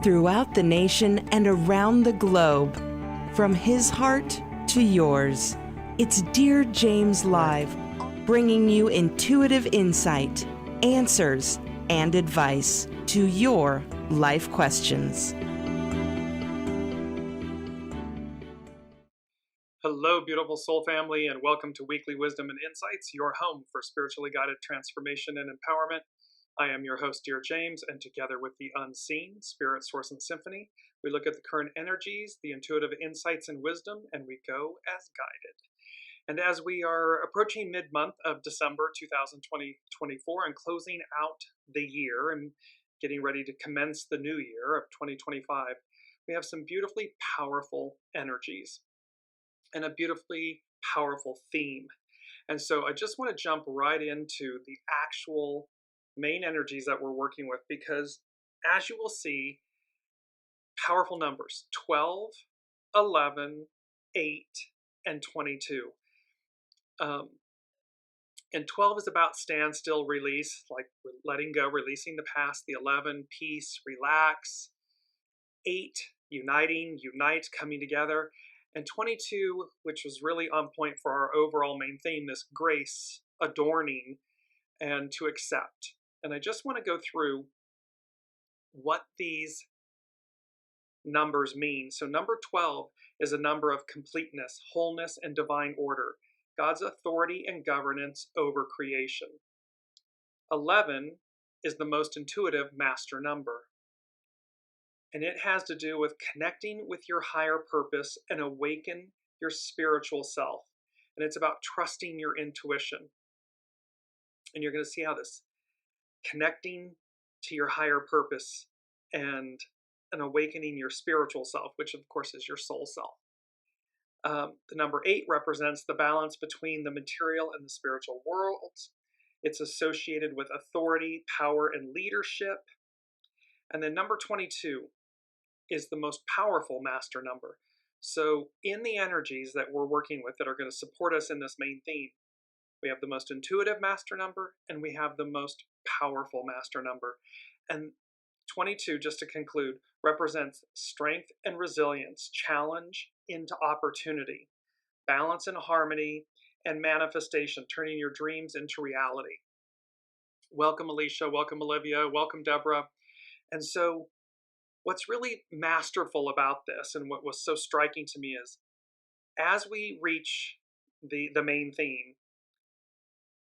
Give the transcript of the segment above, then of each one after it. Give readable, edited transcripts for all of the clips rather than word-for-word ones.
throughout the nation and around the globe. From his heart to yours, it's Dearjames Live, bringing you intuitive insight, answers, and advice to your life questions. Hello, beautiful soul family, and welcome to Weekly Wisdom and Insights, your home for spiritually guided transformation and empowerment. I am your host, Dearjames, and together with the unseen, Spirit, Source, and Symphony, we look at the current energies, the intuitive insights and wisdom, and we go as guided. And as we are approaching mid-month of December 2024 and closing out the year and getting ready to commence the new year of 2025, we have some beautifully powerful energies and a beautifully powerful theme. And so I just want to jump right into the actual main energies that we're working with, because as you will see, powerful numbers 12, 11, 8, and 22. And 12 is about standstill, release, like letting go, releasing the past. The 11, peace, relax. 8, uniting, unite, coming together. And 22, which was really on point for our overall main theme, this grace, adorning, and to accept. And I just want to go through what these numbers mean. So number 12 is a number of completeness, wholeness, and divine order, God's authority and governance over creation. 11 is the most intuitive master number, and it has to do with connecting with your higher purpose and awaken your spiritual self. And it's about trusting your intuition. And you're going to see how this connecting to your higher purpose and awakening your spiritual self, which of course is your soul self. The number 8 represents the balance between the material and the spiritual worlds. It's associated with authority, power, and leadership. And then number 22 is the most powerful master number. So in the energies that we're working with that are going to support us in this main theme, we have the most intuitive master number, and we have the most powerful master number. And 22, just to conclude, represents strength and resilience, challenge into opportunity, balance and harmony, and manifestation, turning your dreams into reality. Welcome, Alicia. Welcome, Olivia. Welcome, Deborah. And so what's really masterful about this, and what was so striking to me, is as we reach the main theme,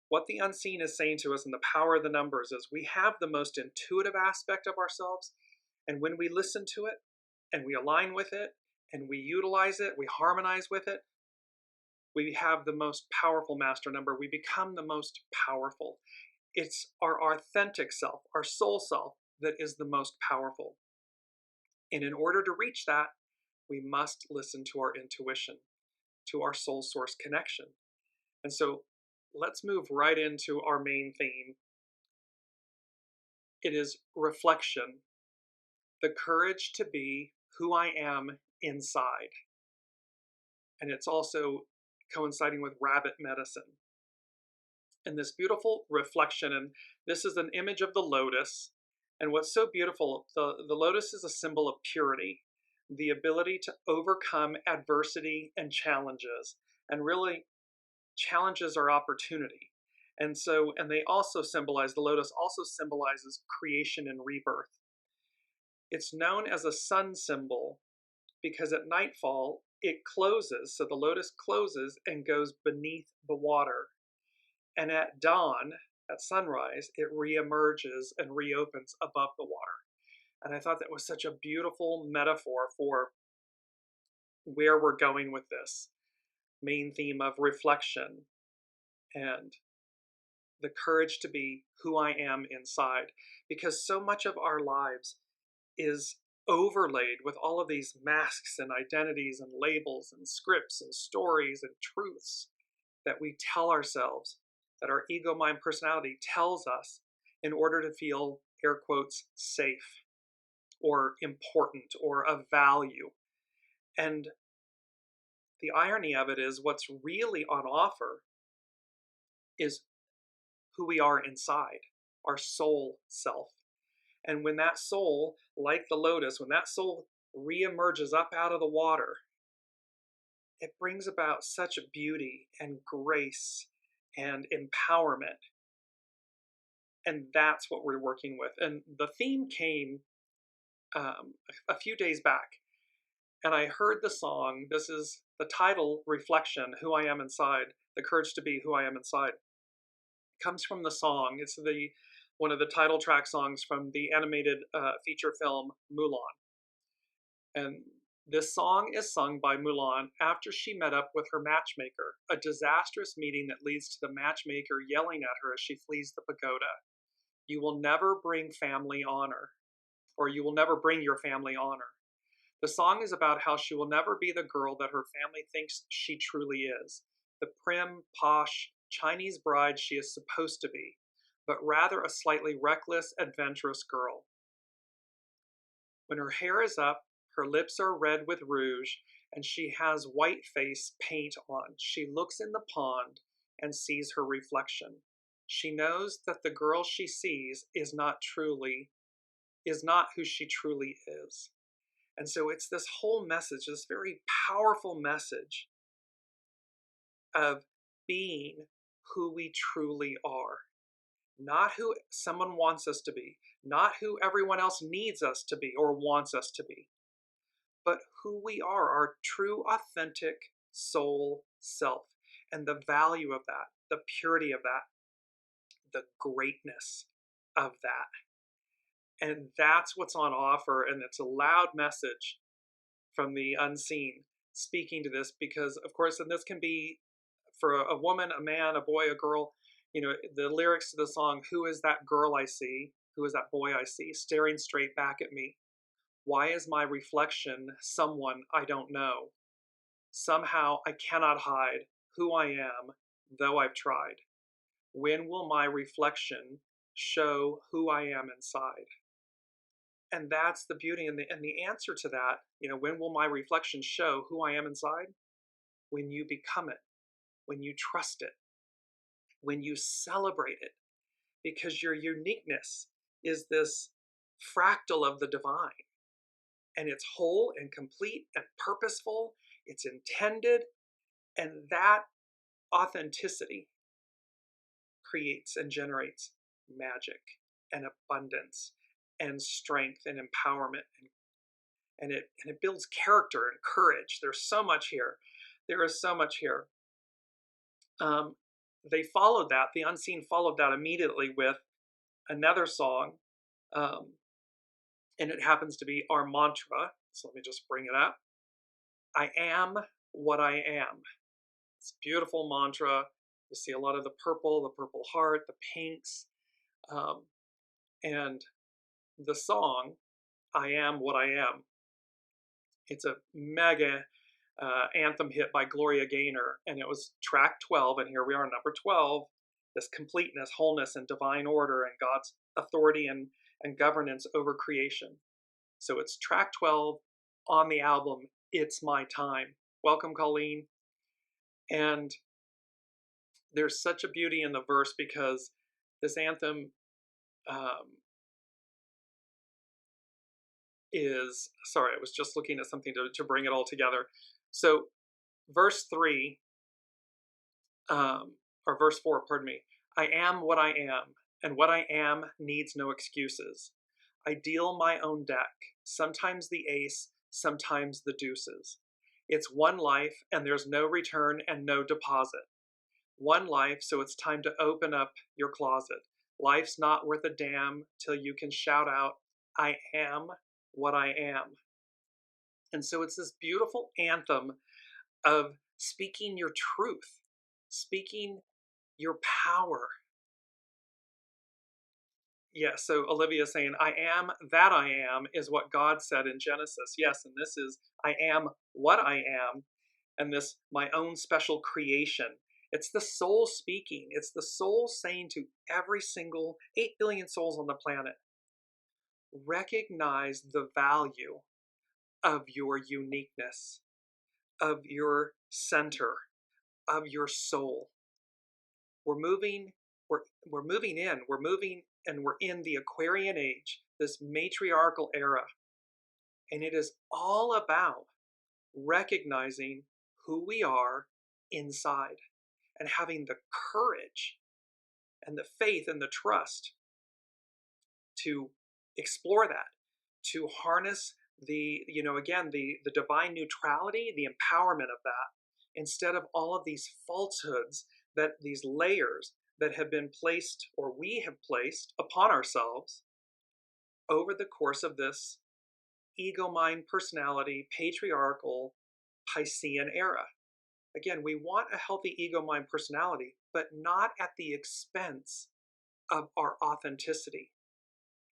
what the unseen is saying to us and the power of the numbers is we have the most intuitive aspect of ourselves. And when we listen to it and we align with it and we utilize it, we harmonize with it, we have the most powerful master number. We become the most powerful. It's our authentic self, our soul self, that is the most powerful. And in order to reach that, we must listen to our intuition, to our soul source connection. And so let's move right into our main theme. It is reflection, the courage to be who I am inside. And it's also coinciding with rabbit medicine. And this beautiful reflection, and this is an image of the lotus. And what's so beautiful, the lotus is a symbol of purity, the ability to overcome adversity and challenges, and really challenges are opportunity. And they also symbolize, the lotus also symbolizes creation and rebirth. It's known as a sun symbol because at nightfall it closes, so the lotus closes and goes beneath the water. And at dawn, at sunrise, it reemerges and reopens above the water. And I thought that was such a beautiful metaphor for where we're going with this main theme of reflection and the courage to be who I am inside, because so much of our lives is overlaid with all of these masks and identities and labels and scripts and stories and truths that we tell ourselves, that our ego, mind, personality tells us in order to feel, air quotes, safe or important or of value. And the irony of it is what's really on offer is who we are inside, our soul self. And when that soul, like the lotus, when that soul reemerges up out of the water, it brings about such beauty and grace and empowerment. And that's what we're working with. And the theme came a few days back, and I heard the song. This is the title, Reflection, Who I Am Inside, The Courage to Be Who I Am Inside. It comes from the song. It's one of the title track songs from the animated feature film Mulan. And this song is sung by Mulan after she met up with her matchmaker, a disastrous meeting that leads to the matchmaker yelling at her as she flees the pagoda. You will never bring family honor, or you will never bring your family honor. The song is about how she will never be the girl that her family thinks she truly is, the prim, posh, Chinese bride she is supposed to be, but rather a slightly reckless, adventurous girl. When her hair is up, her lips are red with rouge, and she has white face paint on, she looks in the pond and sees her reflection. She knows that the girl she sees is not who she truly is. And so it's this whole message, this very powerful message of being who we truly are. Not who someone wants us to be, not who everyone else needs us to be or wants us to be, but who we are, our true, authentic soul self, and the value of that, the purity of that, the greatness of that. And that's what's on offer, and it's a loud message from the unseen speaking to this, because, of course, and this can be for a woman, a man, a boy, a girl, the lyrics to the song, who is that girl I see? Who is that boy I see staring straight back at me? Why is my reflection someone I don't know? Somehow I cannot hide who I am, though I've tried. When will my reflection show who I am inside? And that's the beauty and the answer to that, when will my reflection show who I am inside? When you become it, when you trust it, when you celebrate it, because your uniqueness is this fractal of the divine, and it's whole and complete and purposeful, it's intended, and that authenticity creates and generates magic and abundance and strength and empowerment, and it builds character and courage. There's so much here. There is so much here. They followed that. The unseen followed that immediately with another song, and it happens to be our mantra. So let me just bring it up. I am what I am. It's a beautiful mantra. You see a lot of the purple heart, the pinks, and the song, I am what I am. It's a mega anthem hit by Gloria Gaynor, and it was track 12, and here we are, number 12, this completeness, wholeness, and divine order, and God's authority and governance over creation. So it's track 12 on the album, It's My Time. Welcome, Colleen. And there's such a beauty in the verse, because this anthem is, sorry, I was just looking at something to bring it all together. So verse 3, or verse 4, pardon me. I am what I am, and what I am needs no excuses. I deal my own deck, sometimes the ace, sometimes the deuces. It's one life, and there's no return and no deposit. One life, so it's time to open up your closet. Life's not worth a damn till you can shout out, I am what I am. And so it's this beautiful anthem of speaking your truth, speaking your power. Yeah, so Olivia is saying, I am that I am is what God said in Genesis. Yes, and this is, I am what I am, and this, my own special creation. It's the soul speaking. It's the soul saying to every single 8 billion souls on the planet, recognize the value of your uniqueness, of your center, of your soul. We're moving in, and we're in the Aquarian age, this matriarchal era. And it is all about recognizing who we are inside and having the courage and the faith and the trust to explore that, to harness the, again, the divine neutrality, the empowerment of that, instead of all of these falsehoods, that these layers that have been placed, or we have placed upon ourselves over the course of this ego mind personality, patriarchal Piscean era. Again, we want a healthy ego mind personality, but not at the expense of our authenticity,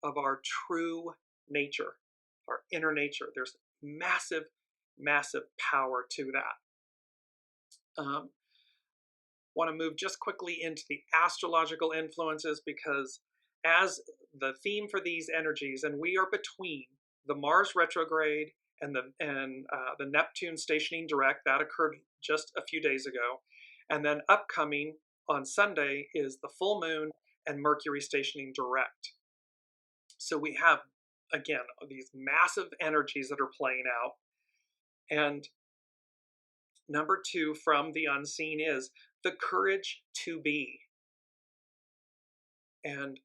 of our true nature, our inner nature. There's massive, massive power to that. Want to move just quickly into the astrological influences, because as the theme for these energies, and we are between the Mars retrograde and the Neptune stationing direct, that occurred just a few days ago, and then upcoming on Sunday is the full moon and Mercury stationing direct. So we have, again, these massive energies that are playing out. And number 2 from the unseen is the courage to be. And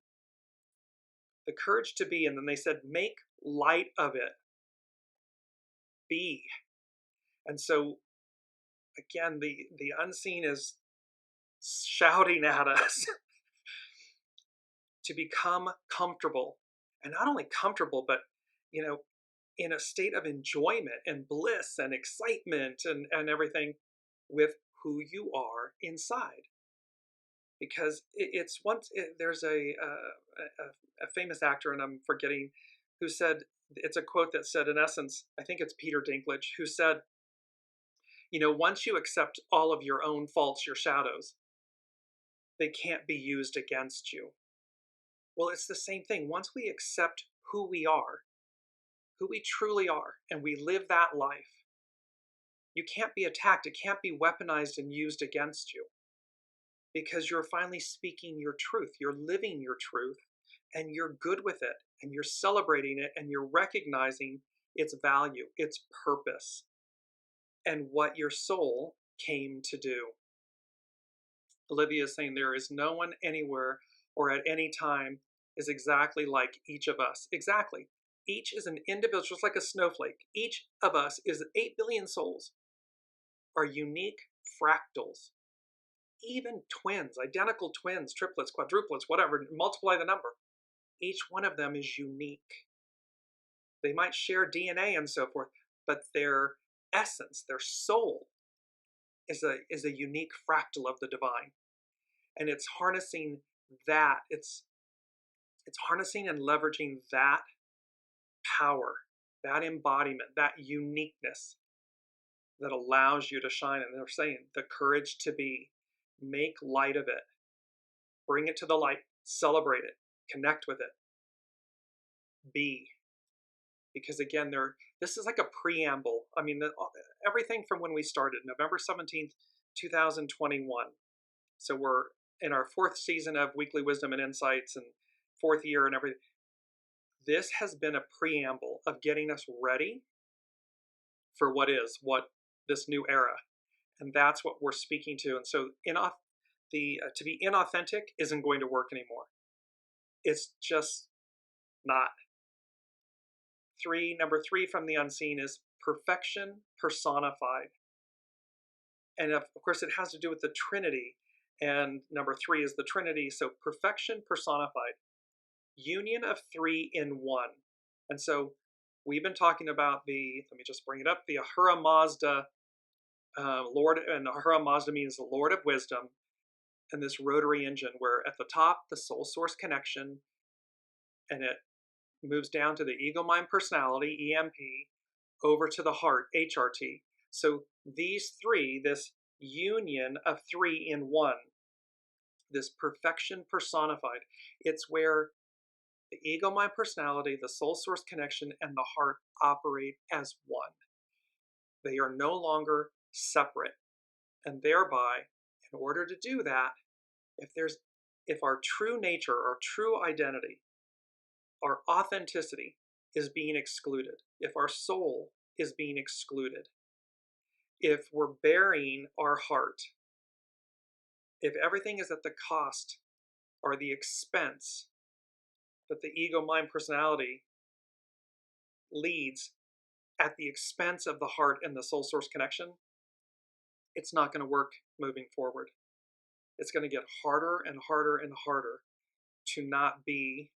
the courage to be, and then they said, make light of it. Be. And so, again, the unseen is shouting at us to become comfortable. And not only comfortable, but, in a state of enjoyment and bliss and excitement and everything with who you are inside. Because there's a famous actor, and I'm forgetting, who said, it's a quote that said, in essence, I think it's Peter Dinklage, who said, once you accept all of your own faults, your shadows, they can't be used against you. Well, it's the same thing. Once we accept who we are, who we truly are, and we live that life, you can't be attacked. It can't be weaponized and used against you, because you're finally speaking your truth. You're living your truth, and you're good with it, and you're celebrating it, and you're recognizing its value, its purpose, and what your soul came to do. Olivia is saying there is no one anywhere or at any time is exactly like each of us. Exactly. Each is an individual, just like a snowflake. Each of us is 8 billion souls, are unique fractals. Even twins, identical twins, triplets, quadruplets, whatever, multiply the number. Each one of them is unique. They might share DNA and so forth, but their essence, their soul, is a unique fractal of the divine. And it's harnessing that. It's harnessing and leveraging that power, that embodiment, that uniqueness that allows you to shine. And they're saying the courage to be, make light of it, bring it to the light, celebrate it, connect with it, be. Because again, this is like a preamble. I mean, everything from when we started, November 17th, 2021. So we're in our 4th season of Weekly Wisdom and Insights, and 4th year and everything. This has been a preamble of getting us ready for what this new era. And that's what we're speaking to. And so to be inauthentic isn't going to work anymore. It's just not. Number 3 from the unseen is perfection personified. And of course, it has to do with the Trinity. And number 3 is the Trinity. So perfection personified. Union of 3 in 1. And so we've been talking about let me just bring it up, the Ahura Mazda Lord, and Ahura Mazda means the Lord of Wisdom, and this rotary engine where at the top, the soul source connection, and it moves down to the ego mind personality, EMP, over to the heart, HRT. So these 3, this union of 3 in 1, this perfection personified, it's where the ego mind personality, the soul source connection, and the heart operate as one. They are no longer separate. And thereby, in order to do that, if our true nature, our true identity, our authenticity is being excluded, if our soul is being excluded, if we're burying our heart, if everything is at the cost or the expense that the ego, mind, personality leads at the expense of the heart and the soul source connection, it's not going to work moving forward. It's going to get harder and harder and harder to not be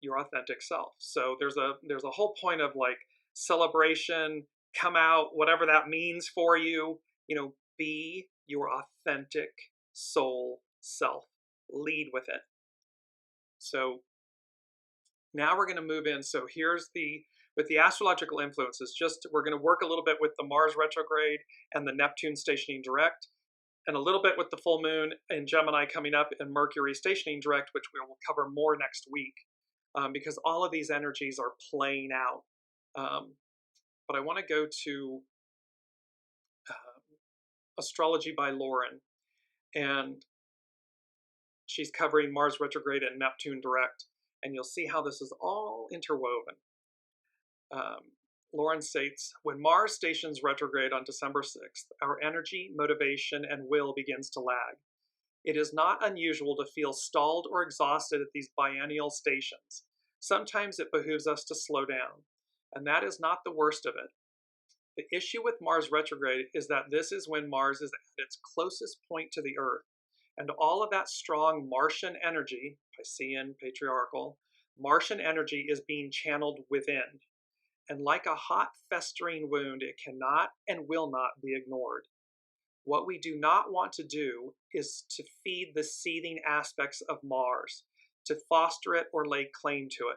your authentic self. So there's a whole point of like celebration, come out, whatever that means for you, be your authentic soul self. Lead with it. So now we're going to move in. So here's with the astrological influences, we're going to work a little bit with the Mars retrograde and the Neptune stationing direct, and a little bit with the full moon in Gemini coming up and Mercury stationing direct, which we will cover more next week, because all of these energies are playing out. But I want to go to Astrology by Lauren, and she's covering Mars retrograde and Neptune direct, and you'll see how this is all interwoven. Lauren states, when Mars stations retrograde on December 6th, our energy, motivation, and will begins to lag. It is not unusual to feel stalled or exhausted at these biennial stations. Sometimes it behooves us to slow down, and that is not the worst of it. The issue with Mars retrograde is that this is when Mars is at its closest point to the Earth, and all of that strong Martian energy, Piscean, patriarchal, Martian energy is being channeled within. And like a hot, festering wound, it cannot and will not be ignored. What we do not want to do is to feed the seething aspects of Mars, to foster it or lay claim to it.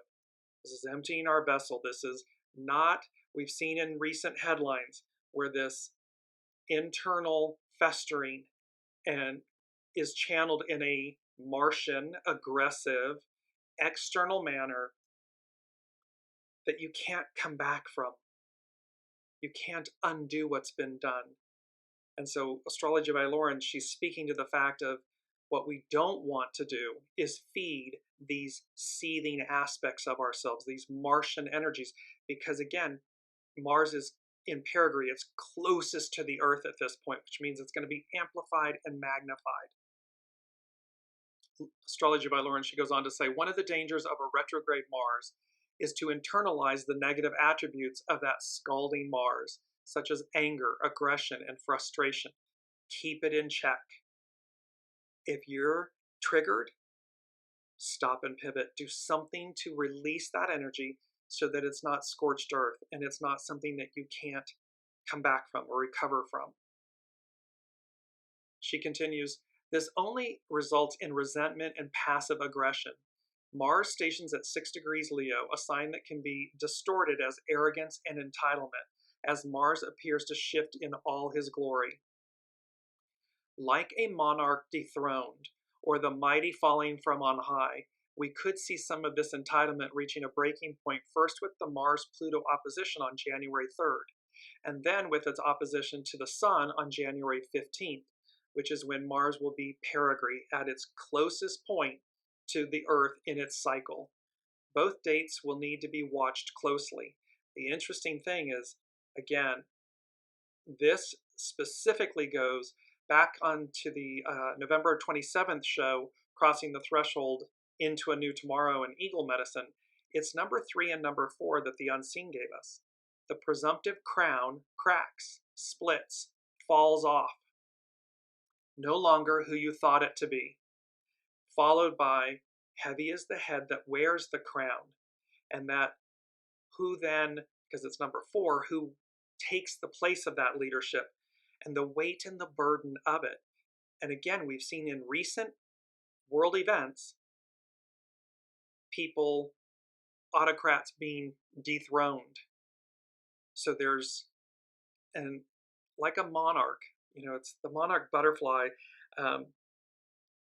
This is emptying our vessel. This is not, we've seen in recent headlines where this internal festering and is channeled in a Martian, aggressive, external manner that you can't come back from. You can't undo what's been done. And so Astrology by Lauren, she's speaking to the fact of what we don't want to do is feed these seething aspects of ourselves, these Martian energies, because again, Mars is in perigee, it's closest to the Earth at this point, which means it's going to be amplified and magnified. Astrology by Lauren, she goes on to say, one of the dangers of a retrograde Mars is to internalize the negative attributes of that scalding Mars, such as anger, aggression, and frustration. Keep it in check. If you're triggered, stop and pivot. Do something to release that energy so that it's not scorched earth and it's not something that you can't come back from or recover from. She continues, this only results in resentment and passive aggression. Mars stations at 6 degrees Leo, a sign that can be distorted as arrogance and entitlement, as Mars appears to shift in all his glory. Like a monarch dethroned, or the mighty falling from on high, we could see some of this entitlement reaching a breaking point first with the Mars-Pluto opposition on January 3rd, and then with its opposition to the Sun on January 15th, which is when Mars will be perigee at its closest point to the Earth in its cycle. Both dates will need to be watched closely. The interesting thing is, again, this specifically goes back onto the November 27th show, Crossing the Threshold into a New Tomorrow in Eagle Medicine. It's number 3 and number 4 that the Unseen gave us. The presumptive crown cracks, splits, falls off. No longer who you thought it to be. Followed by heavy is the head that wears the crown, and that who then, because it's number 4, who takes the place of that leadership and the weight and the burden of it. And again, we've seen in recent world events, people, autocrats being dethroned. So there's, and like a monarch, it's the monarch butterfly,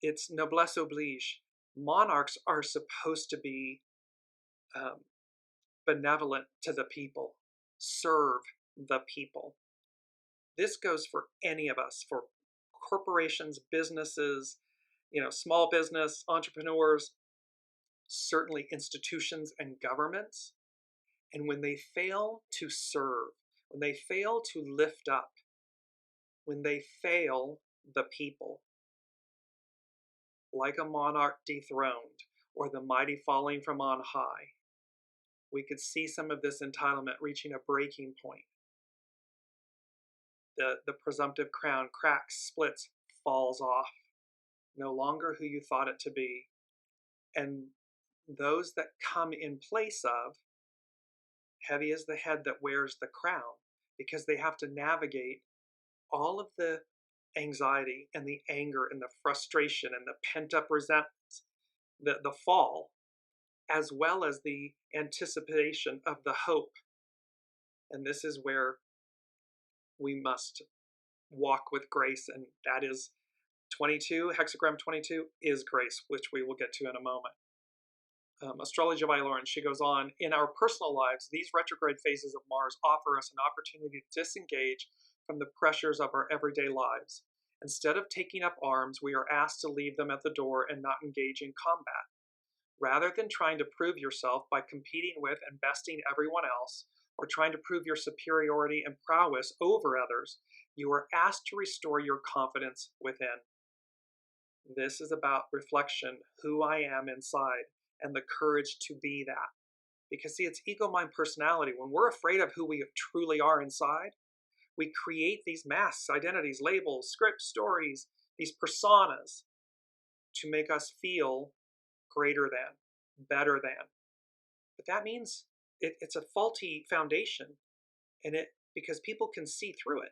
it's noblesse oblige. Monarchs are supposed to be benevolent to the people, serve the people. This goes for any of us, for corporations, businesses, small business, entrepreneurs. certainly institutions and governments. And when they fail to serve, when they fail to lift up, when they fail the people, like a monarch dethroned or the mighty falling from on high, we could see some of this entitlement reaching a breaking point. The presumptive crown cracks, splits, falls off, no longer who you thought it to be. And those that come in place of, heavy is the head that wears the crown, because they have to navigate all of the anxiety and the anger and the frustration and the pent-up resentment, the fall, as well as the anticipation of the hope. And this is where we must walk with grace, and that is 22, hexagram 22 is grace, which we will get to in a moment. Astrology by Lauren, she goes on, in our personal lives, these retrograde phases of Mars offer us an opportunity to disengage from the pressures of our everyday lives. Instead of taking up arms, we are asked to leave them at the door and not engage in combat. Rather than trying to prove yourself by competing with and besting everyone else, or trying to prove your superiority and prowess over others, you are asked to restore your confidence within. This is about reflection, who I am inside, and the courage to be that. Because see, it's ego, mind, personality. When we're afraid of who we truly are inside, we create these masks, identities, labels, scripts, stories, these personas to make us feel greater than, better than. But that means it's a faulty foundation, and because people can see through it.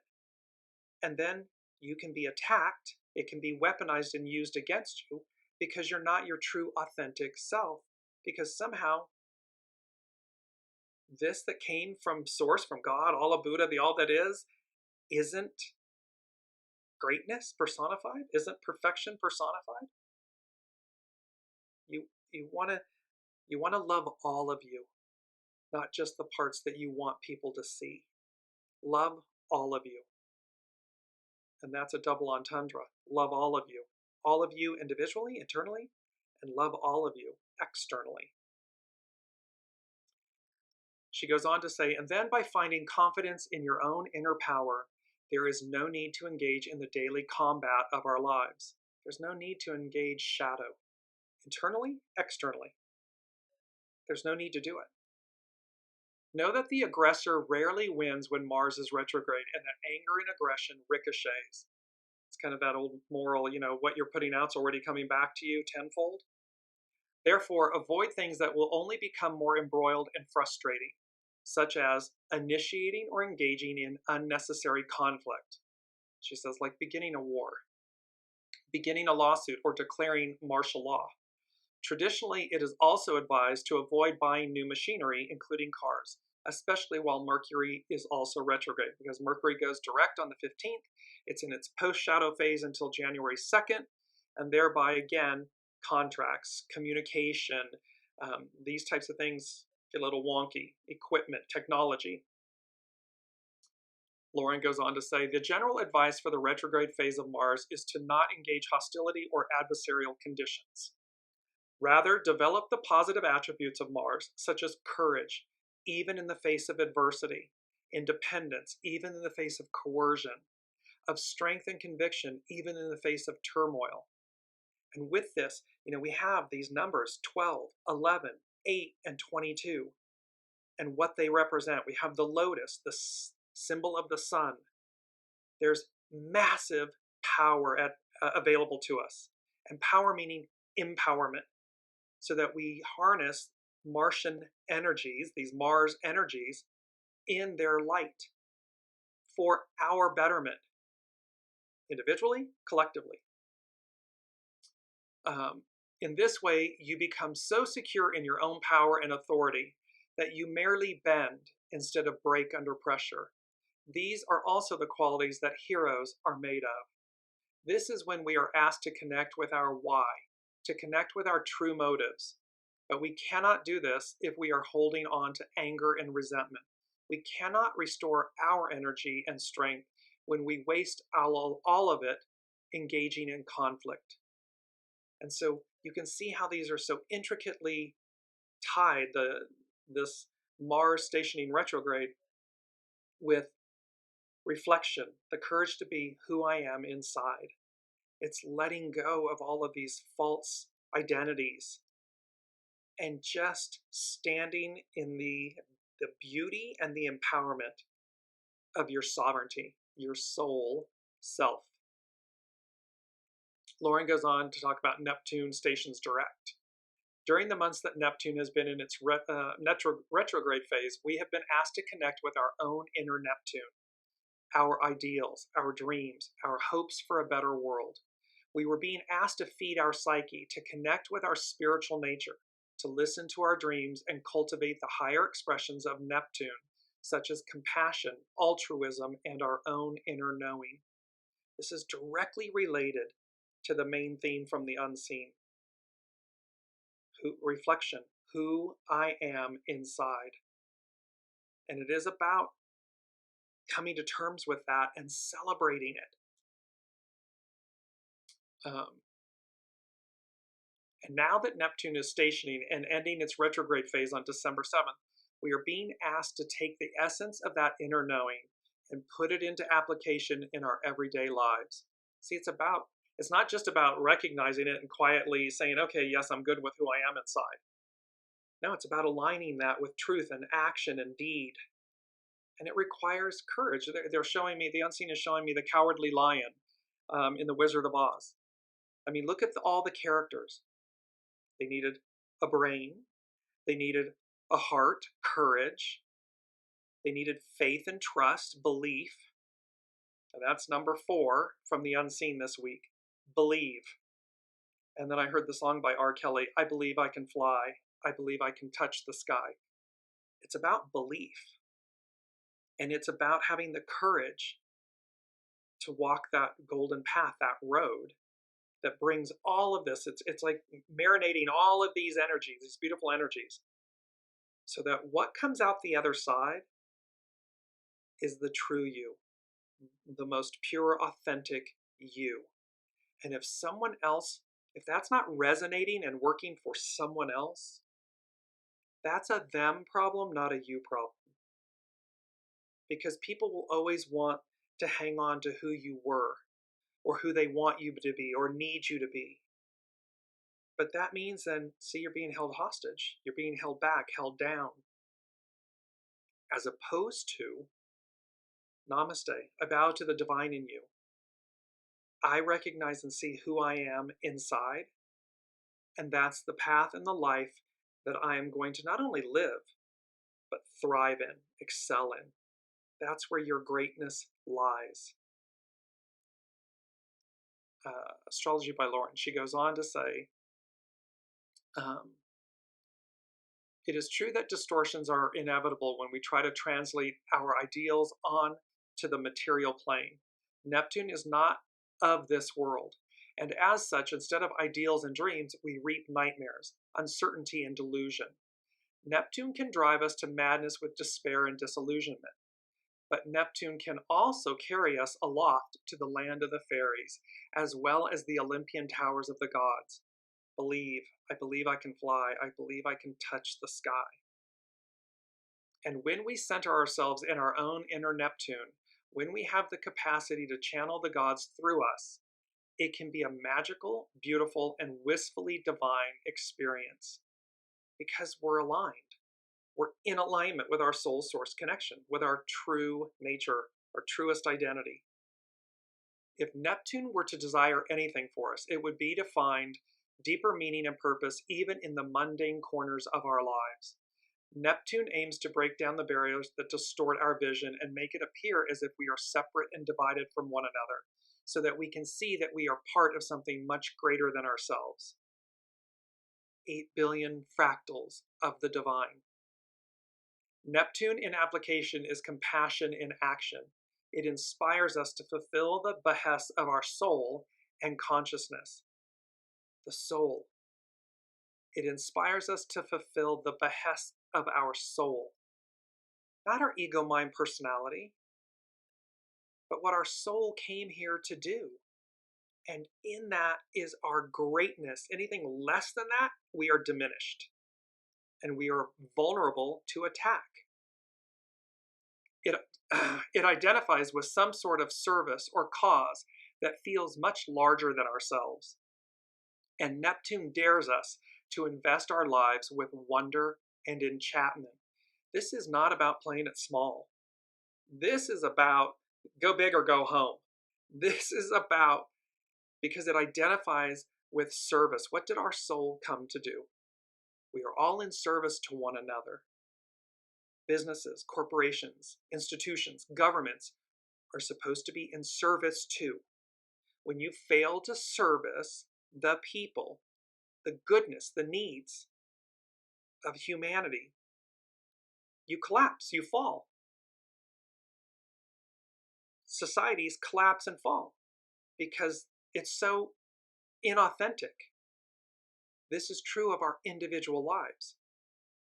And then you can be attacked, it can be weaponized and used against you because you're not your true authentic self. Because somehow this that came from source, from God, all of Buddha, the all that is, isn't greatness personified, isn't perfection personified. You want to love all of you, not just the parts that you want people to see. Love all of you. And that's a double entendre. Love all of you individually, internally, and love all of you externally. She goes on to say, and then by finding confidence in your own inner power, there is no need to engage in the daily combat of our lives. There's no need to engage shadow. Internally, externally. There's no need to do it. Know that the aggressor rarely wins when Mars is retrograde, and that anger and aggression ricochets. It's kind of that old moral, what you're putting out's already coming back to you tenfold. Therefore, avoid things that will only become more embroiled and frustrating, such as initiating or engaging in unnecessary conflict. She says, like beginning a war, beginning a lawsuit, or declaring martial law. Traditionally, it is also advised to avoid buying new machinery, including cars, especially while Mercury is also retrograde, because Mercury goes direct on the 15th. It's in its post-shadow phase until January 2nd, and thereby, again, contracts, communication, these types of things get a little wonky. Equipment, technology. Lauren goes on to say, the general advice for the retrograde phase of Mars is to not engage hostility or adversarial conditions. Rather, develop the positive attributes of Mars, such as courage, even in the face of adversity, independence, even in the face of coercion, of strength and conviction, even in the face of turmoil. And with this, we have these numbers, 12, 11, 8, and 22, and what they represent. We have the lotus, the symbol of the sun. There's massive power available to us, and power meaning empowerment, so that we harness Martian energies, these Mars energies, in their light for our betterment, individually, collectively. In this way, you become so secure in your own power and authority that you merely bend instead of break under pressure. These are also the qualities that heroes are made of. This is when we are asked to connect with our why, to connect with our true motives. But we cannot do this if we are holding on to anger and resentment. We cannot restore our energy and strength when we waste all of it engaging in conflict. And so you can see how these are so intricately tied, this Mars stationing retrograde, with reflection, the courage to be who I am inside. It's letting go of all of these false identities and just standing in the beauty and the empowerment of your sovereignty, your soul self. Lauren goes on to talk about Neptune stations direct. During the months that Neptune has been in its retrograde phase, we have been asked to connect with our own inner Neptune, our ideals, our dreams, our hopes for a better world. We were being asked to feed our psyche, to connect with our spiritual nature, to listen to our dreams and cultivate the higher expressions of Neptune, such as compassion, altruism, and our own inner knowing. This is directly related to the main theme from the unseen. Reflection, who I am inside. And it is about coming to terms with that and celebrating it. And now that Neptune is stationing and ending its retrograde phase on December 7th, we are being asked to take the essence of that inner knowing and put it into application in our everyday lives. See, it's not just about recognizing it and quietly saying, okay, yes, I'm good with who I am inside. No, it's about aligning that with truth and action and deed. And it requires courage. They're showing me, the unseen is showing me the cowardly lion in The Wizard of Oz. I mean, look at all the characters. They needed a brain. They needed a heart, courage. They needed faith and trust, belief. And that's number 4 from the unseen this week. Believe. And then I heard the song by R. Kelly, I Believe I Can Fly. I Believe I Can Touch the Sky. It's about belief. And it's about having the courage to walk that golden path, that road that brings all of this. It's like marinating all of these energies, these beautiful energies, so that what comes out the other side is the true you, the most pure, authentic you. And if someone else, if that's not resonating and working for someone else, that's a them problem, not a you problem. Because people will always want to hang on to who you were, or who they want you to be, or need you to be. But that means then, see, you're being held hostage. You're being held back, held down. As opposed to, namaste, I bow to the divine in you. I recognize and see who I am inside, and that's the path and the life that I am going to not only live, but thrive in, excel in. That's where your greatness lies. Astrology by Lauren. She goes on to say, it is true that distortions are inevitable when we try to translate our ideals on to the material plane. Neptune is not of this world, and as such, instead of ideals and dreams, we reap nightmares, uncertainty, and delusion. Neptune can drive us to madness with despair and disillusionment. But Neptune can also carry us aloft to the land of the fairies, as well as the Olympian towers of the gods. Believe, I believe I can fly, I believe I can touch the sky. And when we center ourselves in our own inner Neptune, when we have the capacity to channel the gods through us, it can be a magical, beautiful, and wistfully divine experience. Because we're aligned. We're in alignment with our soul source connection, with our true nature, our truest identity. If Neptune were to desire anything for us, it would be to find deeper meaning and purpose even in the mundane corners of our lives. Neptune aims to break down the barriers that distort our vision and make it appear as if we are separate and divided from one another, so that we can see that we are part of something much greater than ourselves. 8 billion fractals of the divine. Neptune in application is compassion in action. It inspires us to fulfill the behests of our soul and consciousness. The soul. It inspires us to fulfill the behests of our soul. Not our ego, mind, personality, but what our soul came here to do. And in that is our greatness. Anything less than that, we are diminished. And we are vulnerable to attack. It identifies with some sort of service or cause that feels much larger than ourselves. And Neptune dares us to invest our lives with wonder and enchantment. This is not about playing it small. This is about go big or go home. This is about, because it identifies with service. What did our soul come to do? We are all in service to one another. Businesses, corporations, institutions, governments are supposed to be in service too. When you fail to service the people, the goodness, the needs of humanity, you collapse, you fall. Societies collapse and fall because it's so inauthentic. This is true of our individual lives.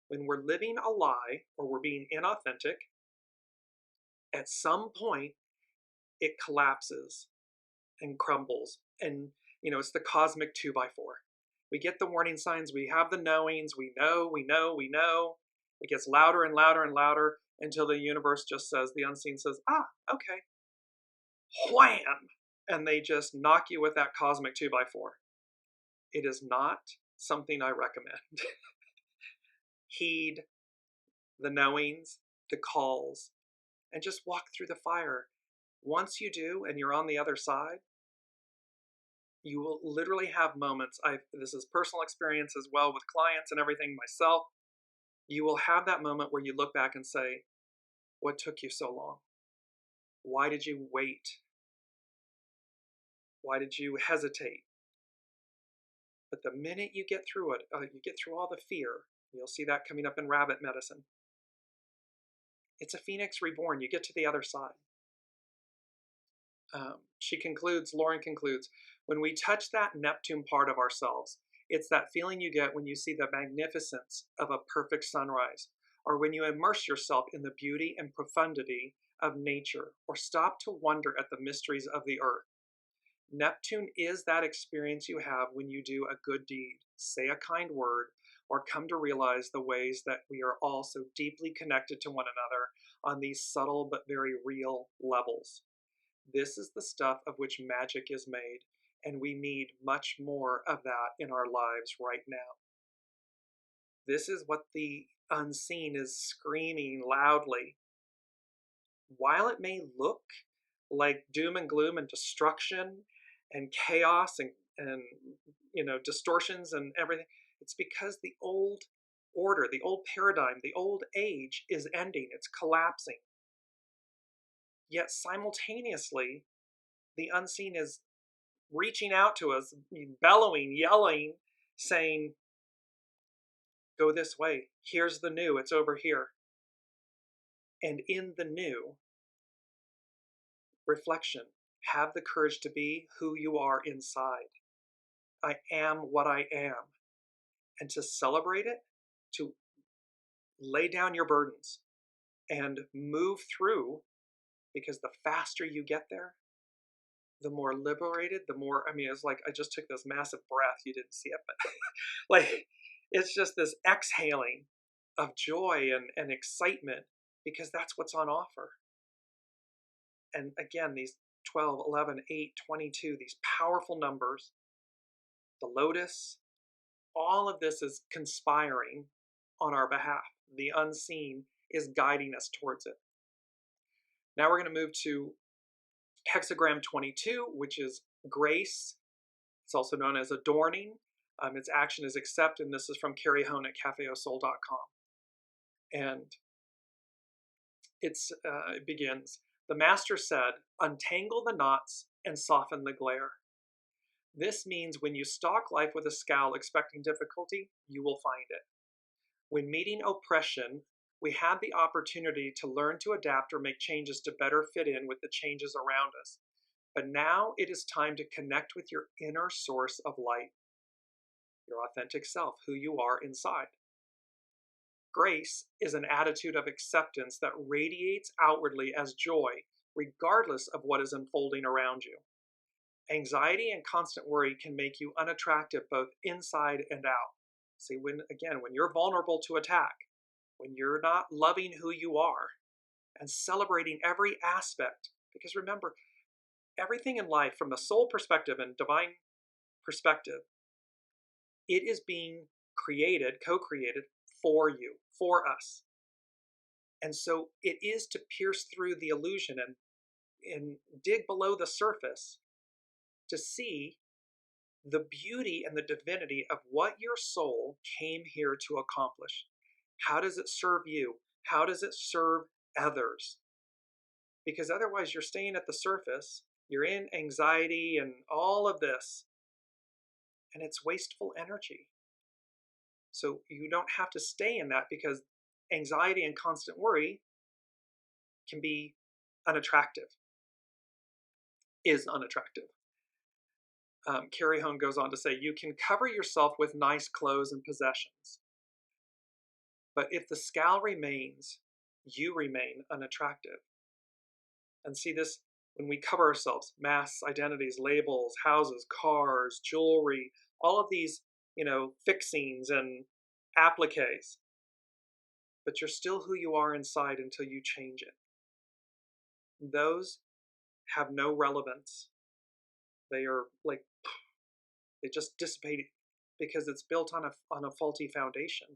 When we're living a lie or we're being inauthentic, at some point it collapses and crumbles. And, it's the cosmic 2x4. We get the warning signs, we have the knowings, we know. It gets louder and louder and louder until the universe just says, the unseen says, okay. Wham! And they just knock you with that cosmic 2x4. It is not something I recommend. Heed the knowings, the calls, and just walk through the fire. Once you do, and you're on the other side, you will literally have moments. This is personal experience as well with clients and everything, myself. You will have that moment where you look back and say, what took you so long? Why did you wait? Why did you hesitate? But the minute you get through it, you get through all the fear, you'll see that coming up in rabbit medicine. It's a phoenix reborn. You get to the other side. Lauren concludes, when we touch that Neptune part of ourselves, it's that feeling you get when you see the magnificence of a perfect sunrise, or when you immerse yourself in the beauty and profundity of nature, or stop to wonder at the mysteries of the earth. Neptune is that experience you have when you do a good deed, say a kind word, or come to realize the ways that we are all so deeply connected to one another on these subtle but very real levels. This is the stuff of which magic is made, and we need much more of that in our lives right now. This is what the unseen is screaming loudly. While it may look like doom and gloom and destruction and chaos and distortions and everything, it's because the old order, the old paradigm, the old age is ending. It's collapsing. Yet simultaneously, the unseen is reaching out to us, bellowing, yelling, saying, go this way. Here's the new. It's over here. And in the new, reflection. Have the courage to be who you are inside. I am what I am. And to celebrate it, to lay down your burdens and move through, because the faster you get there, the more liberated, it's like I just took this massive breath. You didn't see it, but like it's just this exhaling of joy and excitement, because that's what's on offer. And again, these 12, 11, 8, 22, these powerful numbers, the lotus, all of this is conspiring on our behalf. The unseen is guiding us towards it. Now we're going to move to hexagram 22, which is grace. It's also known as adorning. Its action is accept, and this is from Carrie Hone at cafeosoul.com. And it begins, the master said, untangle the knots and soften the glare. This means when you stalk life with a scowl expecting difficulty, you will find it. When meeting oppression, we have the opportunity to learn to adapt or make changes to better fit in with the changes around us. But now it is time to connect with your inner source of light, your authentic self, who you are inside. Grace is an attitude of acceptance that radiates outwardly as joy, regardless of what is unfolding around you. Anxiety and constant worry can make you unattractive both inside and out. See, when you're vulnerable to attack, when you're not loving who you are and celebrating every aspect, because remember, everything in life from the soul perspective and divine perspective, it is being created, co-created for you, for us. And so it is to pierce through the illusion and dig below the surface to see the beauty and the divinity of what your soul came here to accomplish. How does it serve you? How does it serve others? Because otherwise you're staying at the surface, you're in anxiety and all of this, and it's wasteful energy. So you don't have to stay in that, because anxiety and constant worry can be unattractive, is unattractive. Carrie Hone goes on to say, you can cover yourself with nice clothes and possessions, but if the scowl remains, you remain unattractive. And see this when we cover ourselves, masks, identities, labels, houses, cars, jewelry, all of these, fixings and appliques. But you're still who you are inside until you change it. Those have no relevance. They are like, they just dissipate because it's built on a faulty foundation.